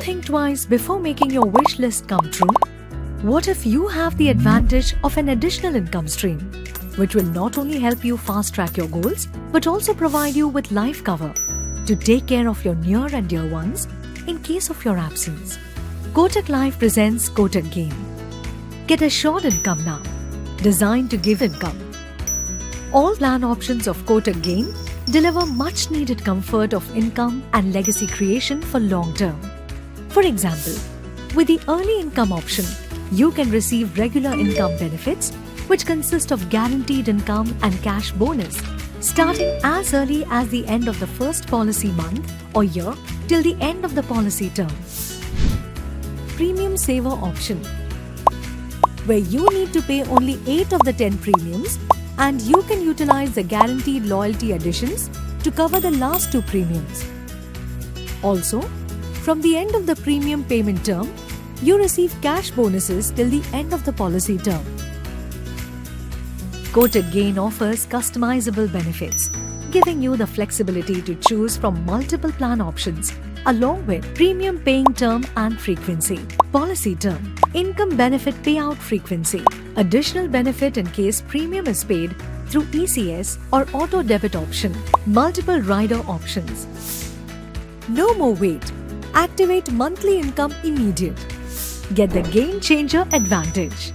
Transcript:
think twice before making your wish list come true? What if you have the advantage of an additional income stream, which will not only help you fast-track your goals, but also provide you with life cover to take care of your near and dear ones in case of your absence? Kotak Life presents Kotak Gain. Get assured income now, designed to give income. All plan options of Kotak Gain deliver much-needed comfort of income and legacy creation for long term. For example, with the early income option, you can receive regular income benefits which consist of guaranteed income and cash bonus starting as early as the end of the first policy month or year till the end of the policy term. Premium Saver option, where you need to pay only 8 of the 10 premiums and you can utilize the guaranteed loyalty additions to cover the last 2 premiums. Also, from the end of the premium payment term, you receive cash bonuses till the end of the policy term. Kotak Gain offers customizable benefits, giving you the flexibility to choose from multiple plan options, along with premium paying term and frequency, policy term, income benefit payout frequency, additional benefit in case premium is paid through ECS or auto debit option, multiple rider options. No more wait. Activate monthly income immediate. Get the game changer advantage.